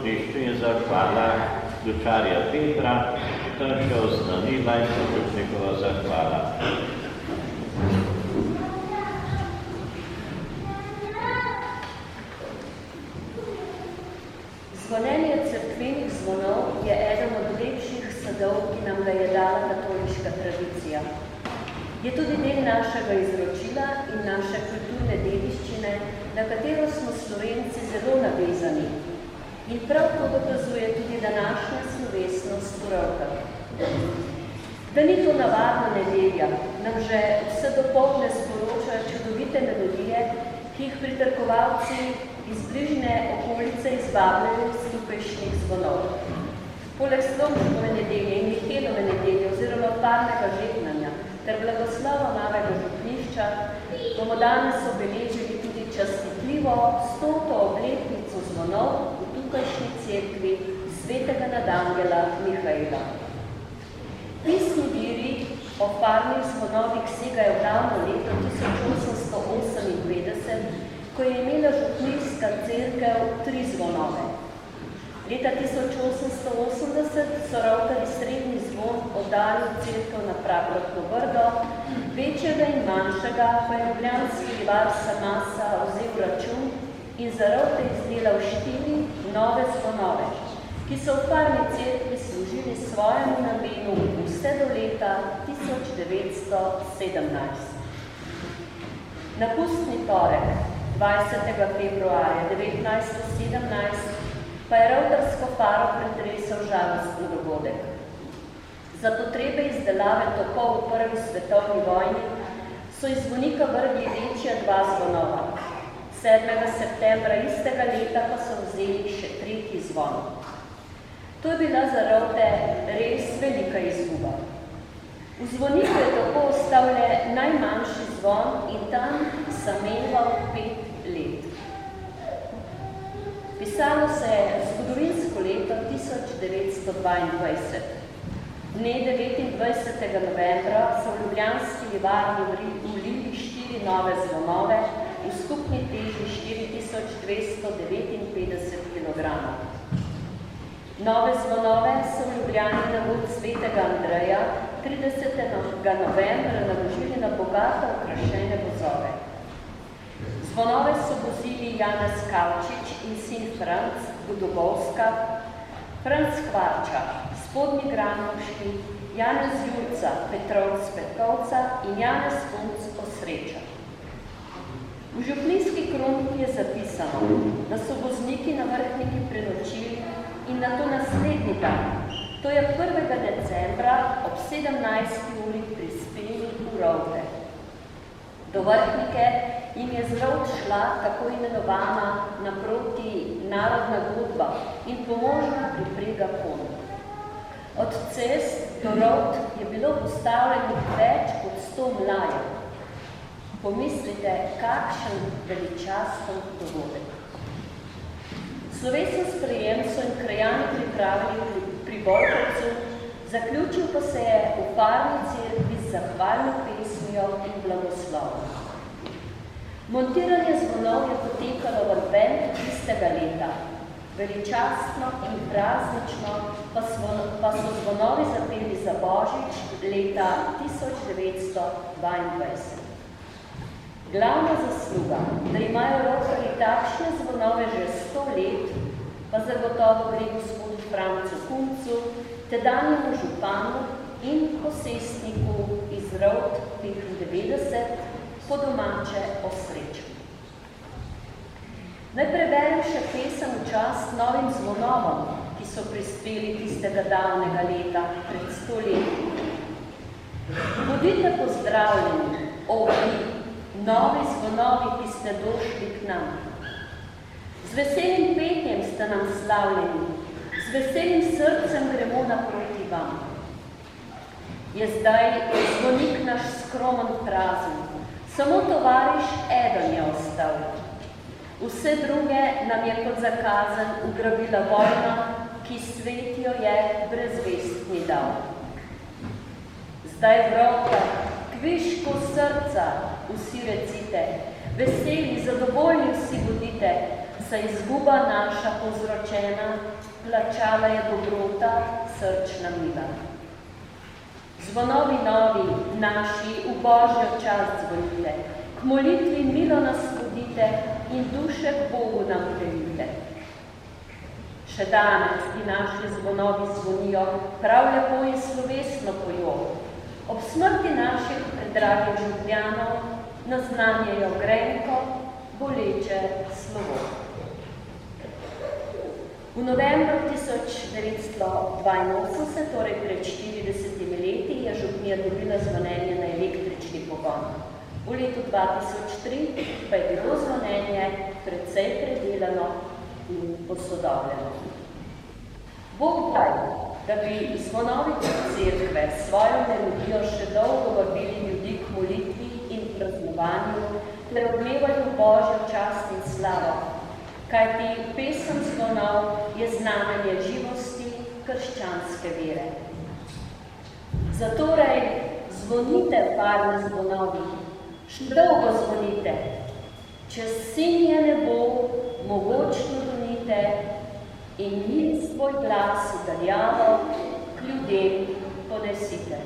župnišču in zahvala ključarja Petra, tam še oznanila in požupnikova zahvala. Zvonjenje cerkvenih zvonov je eden od lepših sadov, ki nam ga je dala katoliška tradicija. Je tudi del našega izročila in naše kulturne dediščine, na katero smo Slovenci zelo navezani. In prav to dokazuje tudi današnja slovesnost v Rovkah. Da ni to navadna nedelja, nam že vse dopoldne sporočajo čudovite melodije, ki jih pritrkovalci iz bližnje okolice izvabljajo iz tukajšnjih zvonov. Poleg Slomškove nedelje in Mihelove nedelje oziroma parnega žetnanja ter blagoslava novega župnišča bomo danes obeležili tudi častitljivo 100. obletnico zvonov v tukajšnji cerkvi svetega nadangela Mihaela. Pisni viri o parnih zvonovih segajo v davno leto 1858, ko je imela župnijska cerkev 3 zvonove. Leta 1880 so Rovkarji srednji zvon oddali v cerkev na Praprotno Brdo, večjega in manjšega pa je ljubljanski livar Samasa vzel račun in za Rovke izdelal 4 nove zvonove, ki so v parni cerkvi služili svojemu namenu vse do leta 1917. Na pustni torek 20. februarja 1917 pa je Rovkarsko faro pretresel žalostni dogodek. Za potrebe izdelave topov v prvi svetovni vojni so iz zvonika vrgli večja 2 zvonova. 7. septembra istega leta pa so vzeli še 3. zvon. To je bila za Rovke res velika izguba. V zvoniku je tako ostal le najmanjši zvon in tam sameval 5 let. Pisalo se je zgodovinsko leto 1922. Dne 29. novembra so v ljubljanski livarni vlili 4 nove zvonove v skupni teži 4259 kg. Nove zvonove so v Ljubljani na vod svetega Andreja 30. novembra naložili na bogato okrašene vozove. Zvonove so vozili Janez Kavčič in sin Franc Budobovska, Franc Hvarča, Spodnji Granovški, Janez Julca, Petrovc Petkovca in Janez Func Osreča. V župnijski kroniki je zapisano, da so vozniki na Vrhniki prenočili in na to naslednji dan, to je 1. decembra ob 17. uri prispeli v Rovke. Do Vrhnike jim je z Rovk šla tako imenovana naproti narodna godba in pomožna priprega konj. Od cest do Rovk je bilo postavljenih več kot 100 mlajev. Pomislite, kakšen veličasten dogodek. Slovesen sprejem so in krajani pripravili pri Bolkovcu, zaključil pa se je v parni cerkvi z zahvalno pesmijo in blagoslovom. Montiranje zvonov je potekalo v advent istega leta. Veličastno in praznično pa so zvonovi zapeli za Božič leta 1922. Glavna zasluga, da imajo Rovkarji takšne zvonove že 100 let, pa zagotovo gre gospodu Francu Kuncu, tedanjemu županu in posestniku iz Rovk 95, po domače Osreču. Naj preberem še pesem v čast novim zvonovom, ki so prispeli tistega davnega leta pred 100 leti. Bodite pozdravljeni, vi, novi zvonovi, ki ste došli k nam. Z veselim petjem ste nam slavljeni, z veselim srcem gremo naproti vam. Je zdaj zvonik naš skromen prazen, samo tovariš eden je ostal. Vse druge nam je kot zakazan ugrabila vojna, ki svetijo je brezvestni dal. Zdaj v Rovkah, kvišku srca, vsi recite, veseli, zadovoljni vsi bodite, saj izguba naša povzročena plačala je dobrota, srčna mila. Zvonovi novi, naši, v Božjo čast zvonite, k molitvi milo nas vodite in duše k Bogu nam prelite. Še danes ti naši zvonovi zvonijo, prav lepo in slovesno pojo. Ob smrti naših predragih Ljubljanov naznanjajo grenko, boleče slovo. V novembru 1982, torej pred 40 leti, je župnija dobila zvonjenje na električni pogon. V letu 2003 pa je bilo zvonjenje precej predelano in posodobljeno. Bog daj, da bi zvonovi cerkve svojo melodijo še dolgo vabili ljudi k molitvi in praznovanju ter odmevali Božjo čast in slavo, kajti pesem zvonov je znamenje živosti krščanske vere. Zatorej zvonite, varne zvonovi, še dolgo zvonite, čez sinje nebo mogočno zvonite in mir svoj glas udaljavo k ljudem ponesite.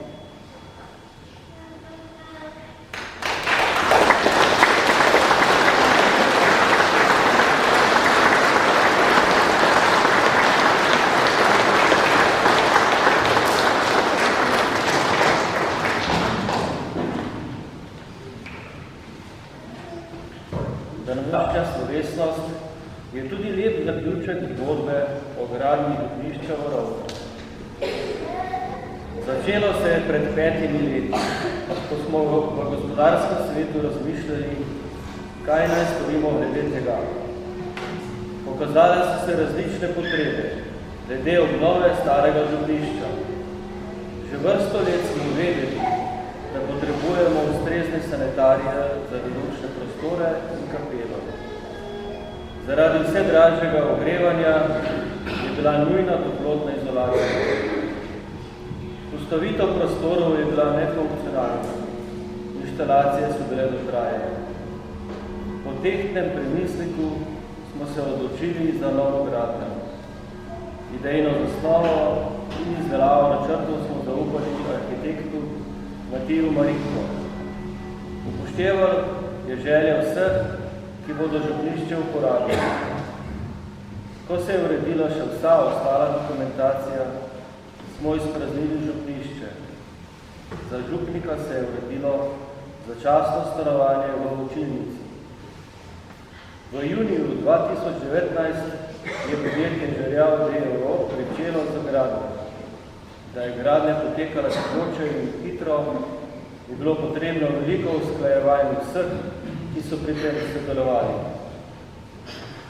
Današnja slovesnost je tudi lep zaključek zgodbe o gradnji župnišča v Rovno. Začelo se je pred 5 leti, ko smo v gospodarskem svetu razmišljali, kaj naj storimo glede tega. Pokazale so se različne potrebe glede obnove starega župnišča. Že vrsto let smo vedeli, da potrebujemo ustrezne sanitarije za delučne prostore in kapelo. Zaradi vse dražjega ogrevanja je bila nujna toplotna izolacija. Postavitev prostorov je bila nefunkcionalna, inštalacije so bile dotrajene. Po tehtnem premisliku smo se odločili za novo gradnjo. Idejno zasnovo in izdelavo načrtov smo zaupali arhitektu Matiju Mariko. Upošteval je želje vseh, ki bodo župnišče uporabili. Ko se je uredila še vsa ostala dokumentacija, smo izpraznili župnišče. Za župnika se je uredilo začasno stanovanje v učilnici. V juniju 2019 je podjetje Žerjav d.o.o. pričelo z gradnjo. Da je gradnja potekala tekoče in hitro, je bilo potrebno veliko usklajevanje vseh, ki so pri tem sodelovali.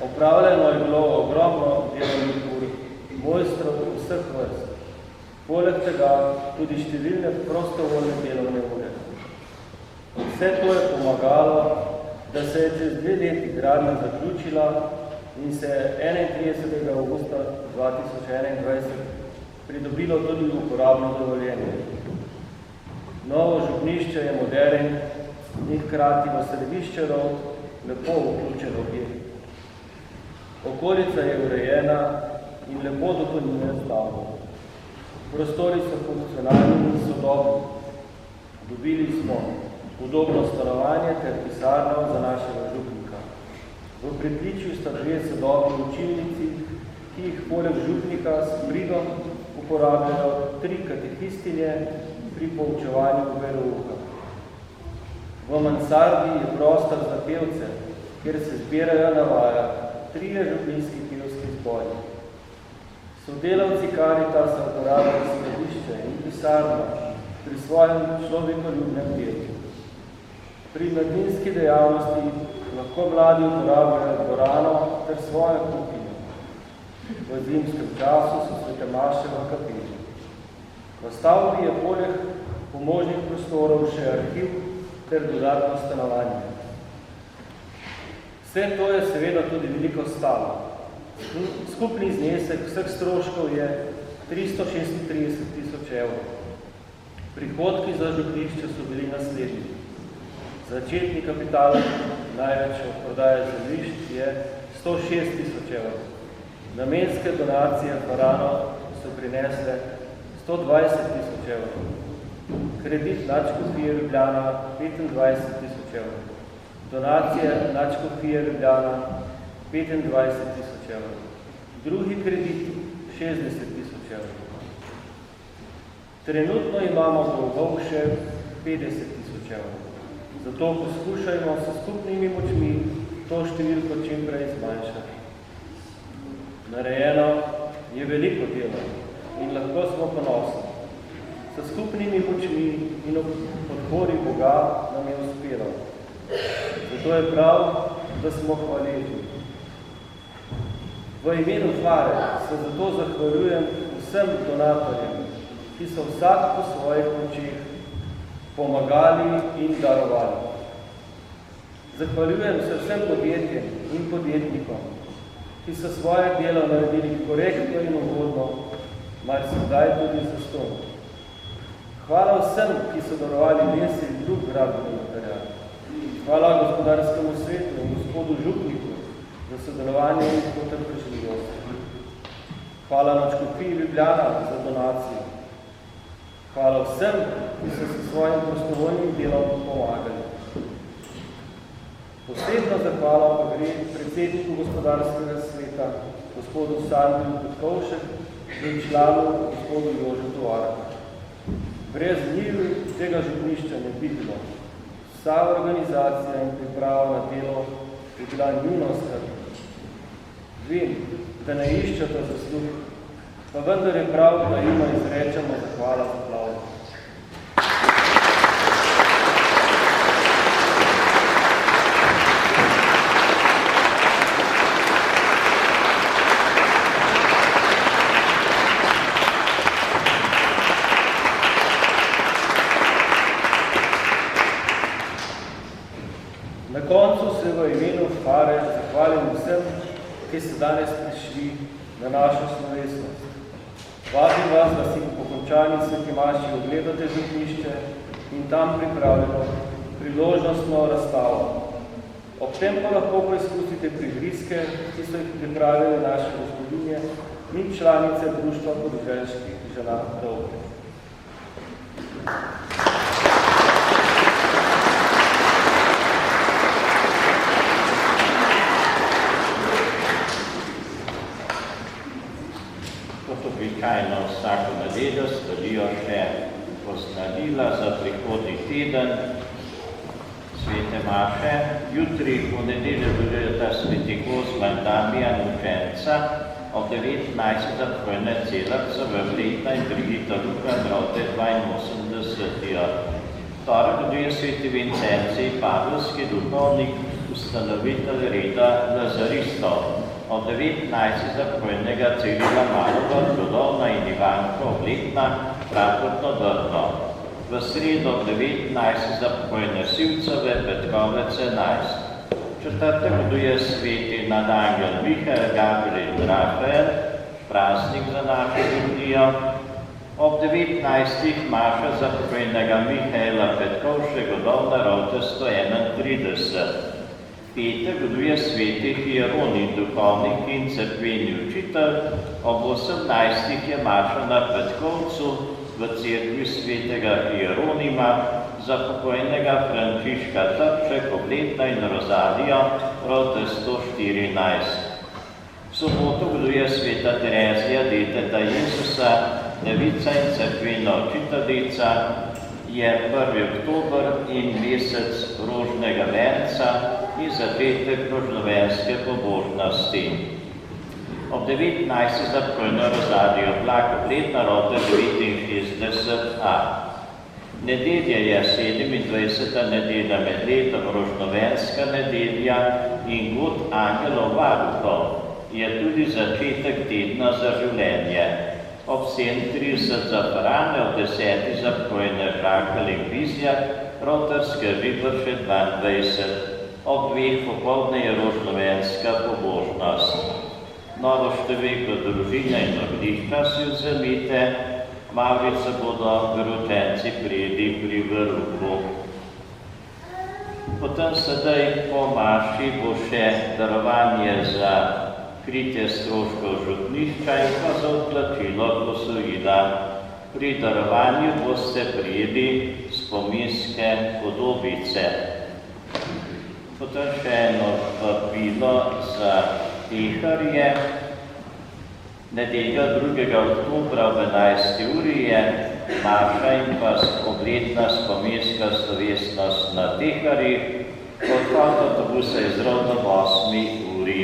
Opravljeno je bilo ogromno delovnih ur, mojstrov vseh vrst. Poleg tega tudi številne prostovoljne delovne ure. Vse to je pomagalo, da se je čez 2 leti gradnja zaključila in se je 31. avgusta 2021 pridobilo tudi uporabno dovoljenje. Novo župnišče je moderen in hkrati v središče Rov lepo vključen objekt. Okolica je urejena in lepo dopolnjuje stavbo. Prostori so funkcionalni in sodobni. Dobili smo udobno stanovanje ter pisarno za našega župnika. V pritličju sta 2 sodobni učilnici, ki jih poleg župnika s pridom uporabljajo 3 katehistinje pri poučevanju verouka. V mansardi je prostor za pevce, kjer se zbirajo na vajah 3 župnijski pevski zbori. Sodelavci Karitasa uporabljajo skladišče in pisarno pri svojem človekoljubnem delu. Pri mladinski dejavnosti lahko mladi uporabljajo dvorano ter svojo kuhinjo. V zimskem času so svete maše v kapeli. V stavbi je poleg pomožnih prostorov še arhiv ter dodatno stanovanje. Vse to je seveda tudi veliko stalo. Skupni znesek vseh stroškov je 336 000 evrov. Prihodki za župnišče so bili naslednji. Začetni kapital, največ od prodaje zemljišč, je 106 000 evrov. Namenske donacije Farano so prinesle 120.000 evrov. Kredit Nadškofije Ljubljana 25.000 evrov. Donacije Nadškofije Ljubljana 25.000 evrov. Drugi kredit 60.000 evrov. Trenutno imamo dolgov še 50.000 evrov. Zato poskušajmo s skupnimi močmi to številko čim prej zmanjšati. Narejeno je veliko delo in lahko smo ponosni. S skupnimi močmi in ob podpori Boga nam je uspelo. Zato je prav, da smo hvaležni. V imenu Fare se zato zahvaljujem vsem donatorjem, ki so vsak po svojih močih pomagali in darovali. Zahvaljujem se vsem podjetjem in podjetnikom, ki so svoje delo naredili korektno in ugodno, marsikdaj tudi zastonj. Hvala vsem, ki so darovali les in drug gradbeni material. Hvala gospodarskemu svetu in gospodu Župniku za sodelovanje in potrpežljivost. Hvala Nadškofiji Ljubljana za donacijo. Hvala vsem, ki so s svojim prostovoljnim delom pomagali. Posebno zahvala pa gre predsedniku gospodarskega sveta, gospodu Sandru Petkovšek in članu gospodu Jožetu Arku. Brez njih tega župnišča ne bi bilo. Vsa organizacija in priprava na delo je bila nujno skrb. Vem, da ne iščete zaslug, pa vendar je prav, da jima izrečemo zahvala za plavno. Na koncu se v imenu Fare zahvalim vsem, ki ste danes prišli na našo slovesnost. Vabim vas, da si po končani sveti maši ogledate župnišče in tam pripravljeno priložnostno razstavo. Ob tem pa lahko preizkusite prigrizke, ki so jih pripravili naše gospodinje in članice Društva podeželskih žena Rovke. Običajno vsako nedeljo sledijo še poznanila za prihodnji teden svete maše. Jutri v nedeljo bodo sveti Kozma in Damijan učenca, ob 19. zapojne celavca v Vletna in Brigita Luka Drote 82. Torek bodo sveti Vincenci, Pavlovski duhovnik, ustanovitelj reda Lazaristov. Od 19. zapojnega Cirila Malova, Dodovna in Ivanko Vletna, Praporno Drno. V sredo 19. zapojne Sivcove, Petkovec 11. Četrtek boduje sveti nadangel Mihael, Gabriel in Rafael, praznik za našo ljudjo. Ob 19. maša zapojnega Mihaela Petkovše, Godovna Rote 131. Petek boduje sveti Hieronim, duhovnik in cerkveni učitelj. Ob 18. je maša na Petkovcu v cerkvi svetega Hieronima za pokojnega Frančiška Trček, Obletna in Rozalijo, Rote 114. V soboto boduje sveta Terezija, deteta Jezusa, devica in cerkvena učiteljica. Je 1. oktober in mesec rožnega venca in zadetek rožnovenske pobožnosti. Ob 19. zapojno Rozalijo Vlak, Obletna Rote 69a. Nedelja je 27. nedelja med letom, rožnovenska nedelja in god angelov varuhov. Je tudi začetek tedna za življenje. Ob 37 za Farane, ob 10. zapojne Žakal in Vizjak, Rotarske Ribrše 22. Ob 2. popoldne je rožnovenska pobožnost. Novo številko družine in oglišča si vzemite, Mavrice bodo veroučenci prijeli pri Vrhu. Potem sedaj po maši bo še darovanje za kritje stroškov župnišča in pa za odplačilo posojila. Pri darovanju boste prijeli spominske podobice. Potem še eno vabilo za teharje. Nedeljo 2. oktobra ob 11. uri je maša in pa obletna spominska slovesnost na teharjih. Odhod avtobusa je izrodno ob 8. uri.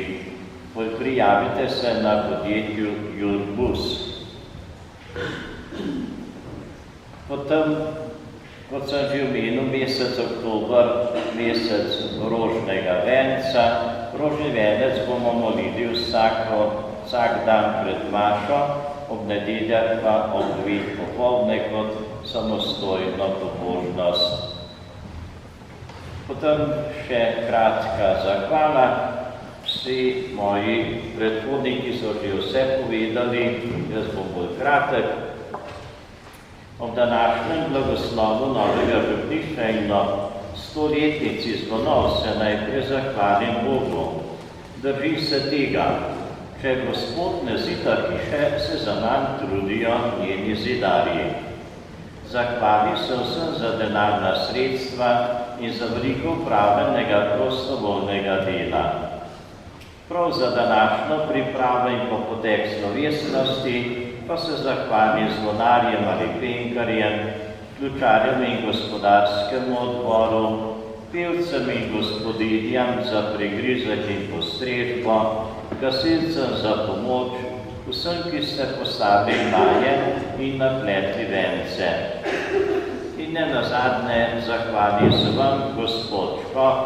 Prijavite se na podjetju Jurbus. Potem, kot sem že omenil, mesec oktober, mesec rožnega venca. Rožni venec bomo molili vsak dan pred mašo, ob nedeljah pa ob 2 popoldne kot samostojno pobožnost. Potem še kratka zahvala. Vsi moji predhodniki so že vse povedali, jaz bom bolj kratek. Ob današnjem blagoslovu novega župnišča in o 100-letnici zvonov se najprej zahvalim Bogu. Drži se tega, če Gospod ne zida hiše, se za nam trudijo njeni zidarji. Zahvali se vsem za denarna sredstva in za veliko upravljenega prostovoljnega dela. Prav za današnjo pripravo in po potek slovesnosti pa se zahvalim zvonarjem ali penkarjem, ključarjem in gospodarskemu odboru, pevcem in gospodinjam za prigrizek in postrežbo, gasilcem za pomoč, vsem, ki ste postavili maje in napletli vence. In ne nazadnje zahvalim se vam, gospod Škof,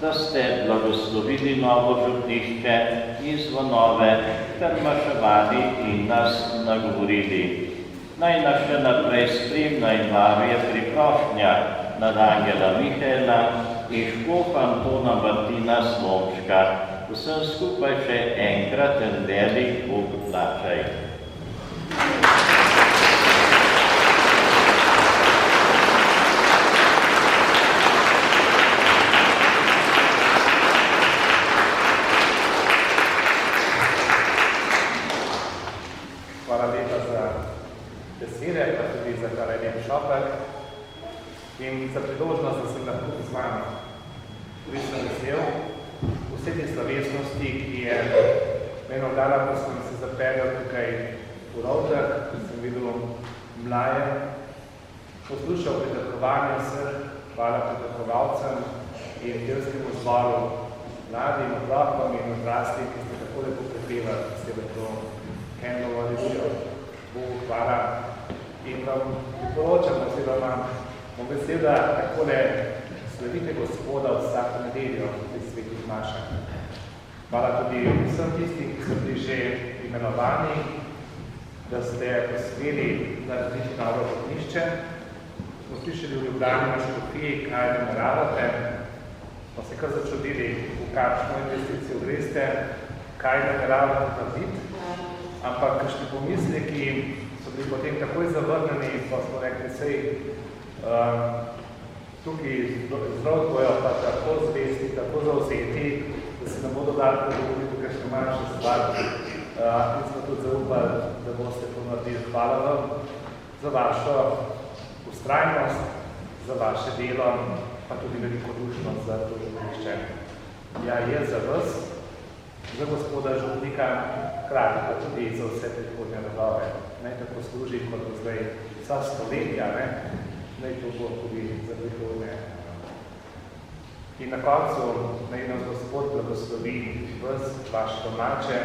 da ste blagoslovili novo župnišče in zvonove ter maševali in nas nagovorili. Naj nas še naprej spremlja in varuje priprošnja nad angela Mihaela in škofa Antona Martina Slomška. Vsem skupaj še enkrat en velik Bog plačaj. Hvala lepa za besede, pa tudi za Karolin Šopek in za priložnost, da sem lahko z vami. Tudi sem vesel vse te slovesnosti, ki je meni dala, ko sem se zapeljal tukaj v Rovdek, ko sem videl mlaje, poslušal pritrkovanje vseh, hvala pritrkovalcem in pevskemu zboru, mladim, otrokom in odraslim, ki ste tako lepo prepevali, ki ste lepo Kendall Aleluja, Bogu hvala. In vam priporočam, oziroma bom vesel, da takole slavite Gospoda vsako nedeljo v teh svetih mašah. Hvala tudi vsem tistim, ki so bili že imenovani, da ste posveli narediti novo župnišče. Smo slišali v Ljubljani na škofiji, kaj nameravate. Smo se kar začudili, v kakšno investicijo greste, kaj nameravate narediti. Ampak kakšni pomisleki so bili potem takoj zavrnjeni, pa smo rekli, sej tukaj zelo bojo pa tako zvesti, tako zauzeti, da se ne bodo dali pregovoriti kakšno manjše stvar. In smo tudi zaupali, da boste to naredili. Hvala vam za vašo ustrajnost, za vaše delo, pa tudi veliko dušnost za to župnišče. Ja, je za vas, za gospoda župnika, hkrati pa tudi za vse prihodnje rodove. Naj tako služi kot do zdaj vsa stoletja, naj to bo tudi za prihodnje. In na koncu naj nas Gospod blagoslovi vas, vaše domače,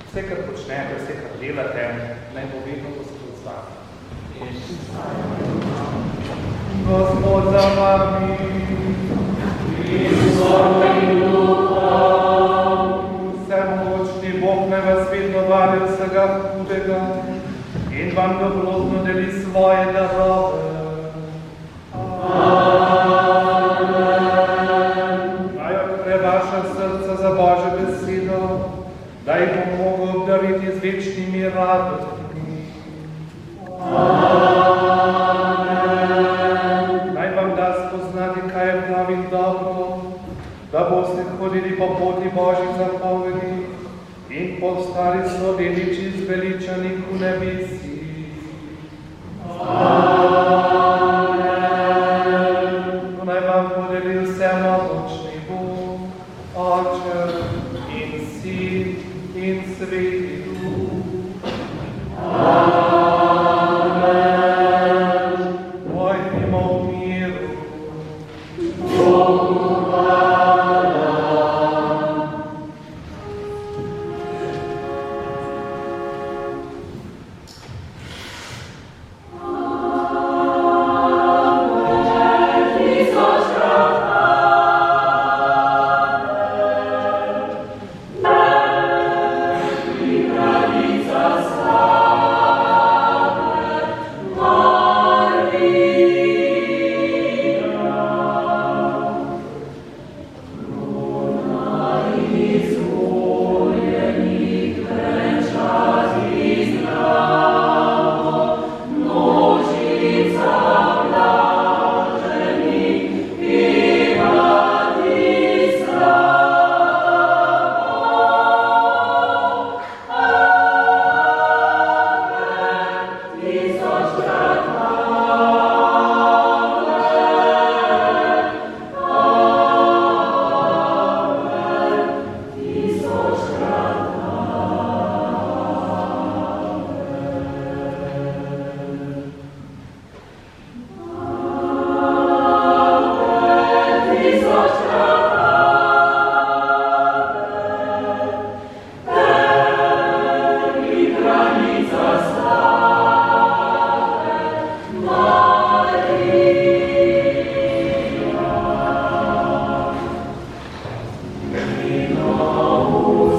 vse, kar počnete, vse, kar delate, naj bo vedno Gospod z vami. Gospod za vami, in svojim duhom, vsemogočni Bog naj vas vedno vari vsega hudega in vam dobrotno deli svoje darove. Naj odpre vaša srca za Božjo besedo, da jih bom mogel obdariti z večnimi radostmi. Naj vam da spoznati, kaj je prav in dobro, da boste hodili po poti Božjih zapovedi in postali so dediči zveličani v nebesi. Amen.